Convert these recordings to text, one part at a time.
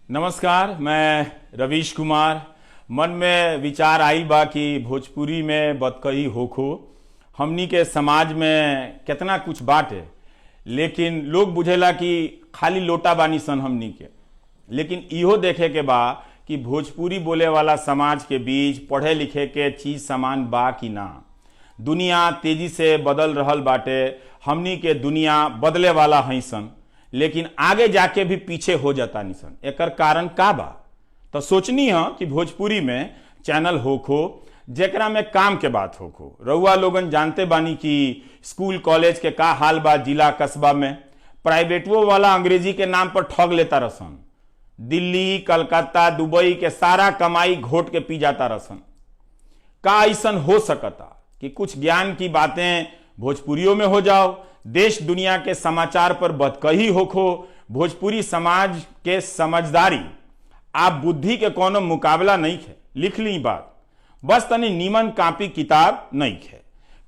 नमस्कार, मैं रवीश कुमार। मन में विचार आइल बा कि भोजपुरी में बतकही होखो। हमनी के समाज में कितना कुछ बाटे, लेकिन लोग बुझेला कि खाली लोटा बानी सन हमनी के। लेकिन इहो देखे के बा कि भोजपुरी बोले वाला समाज के बीच पढ़े लिखे के चीज समान बा कि ना। दुनिया तेजी से बदल रहल बाटे, हमनी के दुनिया बदले वाला हई सन, लेकिन आगे जाके भी पीछे हो जाता निसन। एकर कारण का बा? तो सोचनी है कि भोजपुरी में चैनल होखो जेकरा में काम के बात होखो। रउआ लोगन जानते बानी कि स्कूल कॉलेज के का हाल बा जिला कस्बा में। प्राइवेटवो वाला अंग्रेजी के नाम पर ठग लेता रसन। दिल्ली, कलकत्ता, दुबई के सारा कमाई घोट के पी जाता रसन। का ऐसन हो सकता कि कुछ ज्ञान की बातें भोजपुरियों में हो जाओ? देश दुनिया के समाचार पर बतकही होखो। भोजपुरी समाज के समझदारी आप बुद्धि के कोनो मुकाबला नहीं है। लिख ली बात, बस तनी नीमन कापी किताब नहीं है।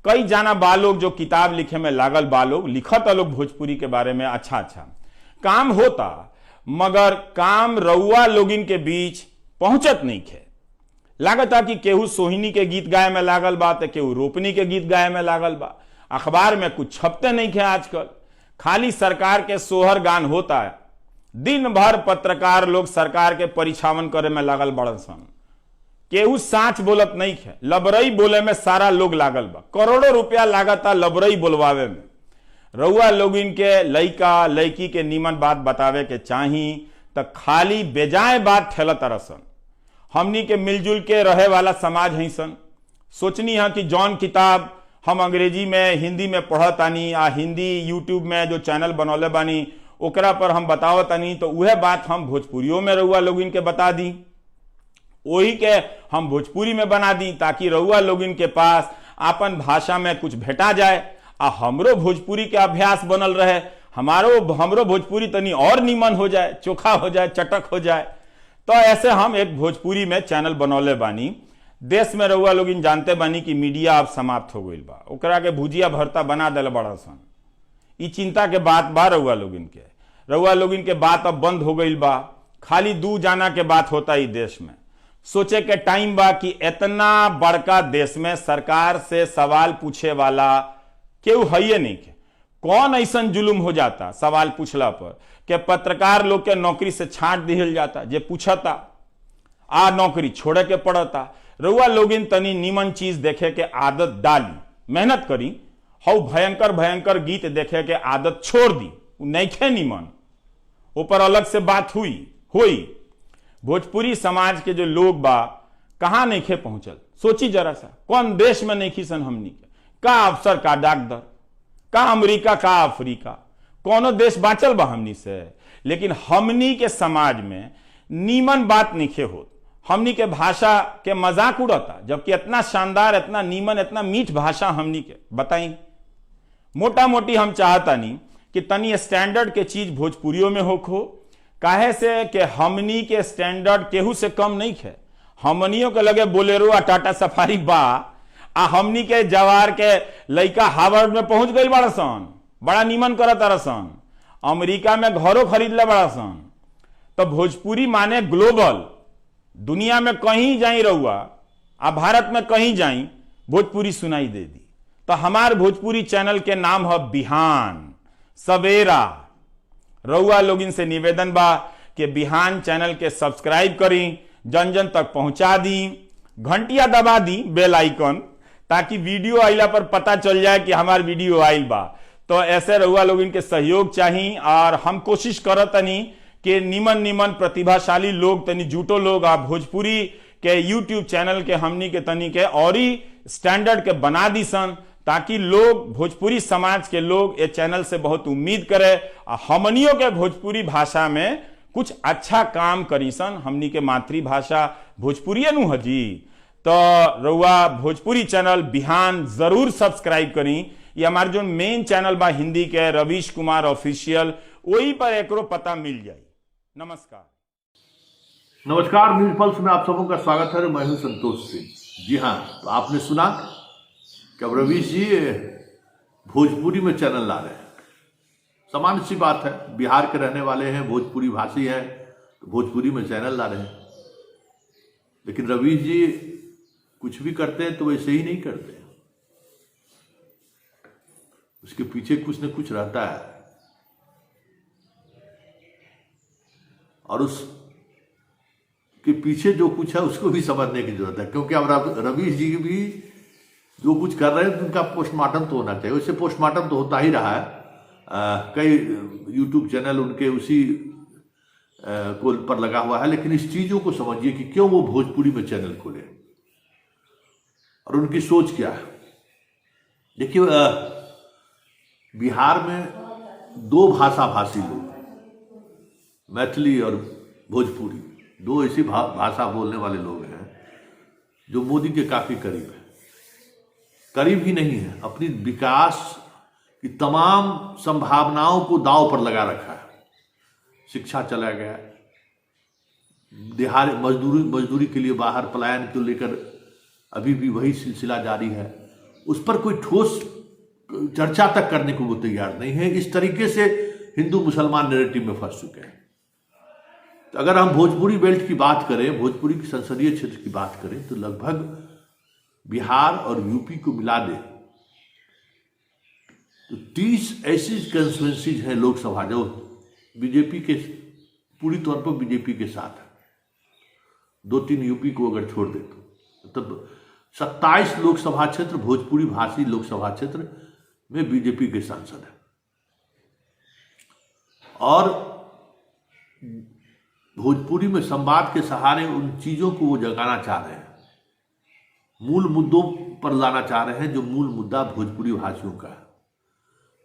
कई जाना बा लोग जो किताब लिखे में लागल बा लोग, लिखत लोग भोजपुरी के बारे में अच्छा काम होता, मगर काम रउआ लोगिन के बीच पहुंचत नहीं है। लागता कि केहू सोहिनी के गीत गाए में लागल बा, तो केहू रोपनी के गीत गाए में लागल बा। अखबार में कुछ छपते नहीं है आजकल, खाली सरकार के सोहर गान होता है। दिन भर पत्रकार लोग सरकार के परिछावन करे में लागल बड़न सन। केहू साच बोलत नहीं है, लबरई बोले में सारा लोग लागल बा। करोड़ों रुपया लागता लबरई बोलवावे में। रउआ लोग इनके लइका लइकी के नीमन बात बतावे के चाही तो खाली बेजाय बात ठेलत रसन। हमनी के मिलजुल के रहे वाला समाज है सन। सोचनी है कि जौन किताब हम अंग्रेजी में हिंदी में पढ़तानी आ हिंदी यूट्यूब में जो चैनल बनौले बानी ओकरा पर हम बतावतानी, तो वह बात हम भोजपुरियों में रउआ लोगिन के बता दी, वही के हम भोजपुरी में बना दी, ताकि रउआ लोगिन के पास आपन भाषा में कुछ भेटा जाए आ हमरो भोजपुरी के अभ्यास बनल रहे। हमरो भोजपुरी तनी और नीमन हो जाए, चोखा हो जाए, चटक हो जाए। तो ऐसे हम एक भोजपुरी में चैनल बनौले बानी। देश में रउआ लोगिन जानते बानी कि मीडिया अब समाप्त हो गई बा, ओकरा के भुजिया भरता बना दिल बड़ा सन। ई चिंता के बात बा रउआ लोगिन के बात अब बंद हो गई बा। खाली दू जाना के बात होता ई देश में। सोचे के टाइम बा कि इतना बड़का देश में सरकार से सवाल पूछे वाला केहू है नहीं के। कौन ऐसन जुलुम हो जाता सवाल पूछला पर के पत्रकार लोग के नौकरी से छांट दिहल जाता। जे पूछता आ नौकरी छोड़े के पड़ता। रउआ लोगिन तनी नीमन चीज देखे के आदत डाली, मेहनत करी। हौ भयंकर भयंकर गीत देखे के आदत छोड़ दी, नइखे नीमन। ऊपर अलग से बात हुई। भोजपुरी समाज के जो लोग बा कहाँ नइखे पहुंचल, सोची जरा सा। कौन देश में नइखी सन हमनी के? का अफसर, का डॉक्टर, का अमेरिका, का अफ्रीका, कौनो देश बाँचल बा हमनी से? लेकिन हमनी के समाज में नीमन बात नइखे होत। हमनी के भाषा के मजाक उड़ता, जबकि इतना शानदार, इतना नीमन, इतना मीठ भाषा हमनी के। बताई, मोटा मोटी हम चाहता नहीं कि तनी स्टैंडर्ड के चीज भोजपुरियों में होखो। काहे से कि हमनी के स्टैंडर्ड केहू से कम नहीं है। हमनियों के लगे बोलेरो आ टाटा सफारी बा, आ हमनी के जवार के लइका हार्वर्ड में पहुंच गई बड़ा सन, बड़ा नीमन करत रसन। अमेरिका में घरों खरीद ले बड़ा सन। तो भोजपुरी माने ग्लोबल। दुनिया में कहीं जाई रहुआ, आ भारत में कहीं जाई, भोजपुरी सुनाई दे दी। तो हमार भोजपुरी चैनल के नाम है बिहान सवेरा। रउआ लोगिन से निवेदन बा कि बिहान चैनल के सब्सक्राइब करी, जन जन तक पहुंचा दी, घंटिया दबा दी, बेल आइकन, ताकि वीडियो आइला पर पता चल जाए कि हमार वीडियो आइल बा। तो ऐसे रउआ लोगिन के सहयोग चाहिए, और हम कोशिश करतनी कि निमन प्रतिभाशाली लोग, तनी जुटो लोग आ भोजपुरी के यूट्यूब चैनल के हमनी के तनी के और ही स्टैंडर्ड के बना दी सन, ताकि लोग, भोजपुरी समाज के लोग ये चैनल से बहुत उम्मीद करे, हमनियों के भोजपुरी भाषा में कुछ अच्छा काम करी सन। हमनी के मातृभाषा भोजपुरी नु हजी। तो रउआ भोजपुरी चैनल बिहान जरूर सब्सक्राइब करी। ये हमारे जो मेन चैनल बा हिंदी के, रवीश कुमार ऑफिशियल, वही पर एकरो पता मिल जाए। नमस्कार। न्यूज पल्स में आप सबों का स्वागत है। मैं हूं संतोष सिंह। जी हाँ, तो आपने सुना कि अब रवीश जी भोजपुरी में चैनल ला रहे हैं। सामान्य सी बात है, बिहार के रहने वाले हैं, भोजपुरी भाषी हैं, भोजपुरी में चैनल ला रहे हैं। लेकिन रवीश जी कुछ भी करते हैं तो वैसे ही नहीं करते, उसके पीछे कुछ न कुछ रहता है, और उस के पीछे जो कुछ है उसको भी समझने की जरूरत है। क्योंकि अब रवीश जी भी जो कुछ कर रहे हैं तो उनका पोस्टमार्टम तो होना चाहिए। वैसे पोस्टमार्टम तो होता ही रहा है, कई यूट्यूब चैनल उनके उसी को पर लगा हुआ है। लेकिन इस चीजों को समझिए कि क्यों वो भोजपुरी में चैनल खोले और उनकी सोच क्या है। देखिए, बिहार में दो भाषी लोग, मैथिली और भोजपुरी, दो ऐसी भाषा बोलने वाले लोग हैं जो मोदी के काफी करीब है। करीब ही नहीं है, अपनी विकास की तमाम संभावनाओं को दांव पर लगा रखा है। शिक्षा चला गया, दिहाड़ी मजदूरी के लिए बाहर पलायन को लेकर अभी भी वही सिलसिला जारी है। उस पर कोई ठोस चर्चा तक करने को वो तैयार नहीं है। इस तरीके से हिंदू मुसलमान नैरेटिव में फंस चुके हैं। तो अगर हम भोजपुरी बेल्ट की बात करें, भोजपुरी की संसदीय क्षेत्र की बात करें, तो लगभग बिहार और यूपी को मिला दे तो 30 ऐसी कंस्टिट्यूएंसीज हैं लोकसभा जो बीजेपी के पूरी तौर पर बीजेपी के साथ है। 2-3 यूपी को अगर छोड़ दे तो तब 27 लोकसभा क्षेत्र भोजपुरी भाषी लोकसभा क्षेत्र में बीजेपी के सांसद हैं। और भोजपुरी में संवाद के सहारे उन चीजों को वो जगाना चाह रहे हैं, मूल मुद्दों पर लाना चाह रहे हैं जो मूल मुद्दा भोजपुरी भाषियों का है।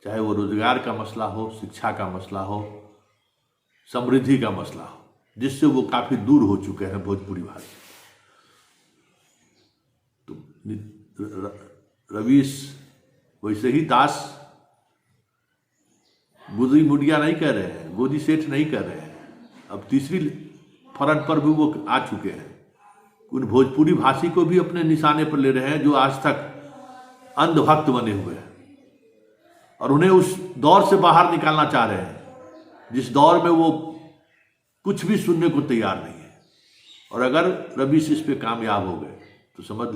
चाहे वो रोजगार का मसला हो, शिक्षा का मसला हो, समृद्धि का मसला हो, जिससे वो काफी दूर हो चुके हैं भोजपुरी भाषी। तो रवीश वैसे ही दास गोदी मुड़िया नहीं कर रहे हैं, गोदी सेठ नहीं कर रहे हैं। अब तीसरी फ्रंट पर भी वो आ चुके हैं। उन भोजपुरी भाषी को भी अपने निशाने पर ले रहे हैं जो आज तक अंधभक्त बने हुए हैं, और उन्हें उस दौर से बाहर निकालना चाह रहे हैं जिस दौर में वो कुछ भी सुनने को तैयार नहीं है। और अगर रवीश इस पे कामयाब हो गए तो समझ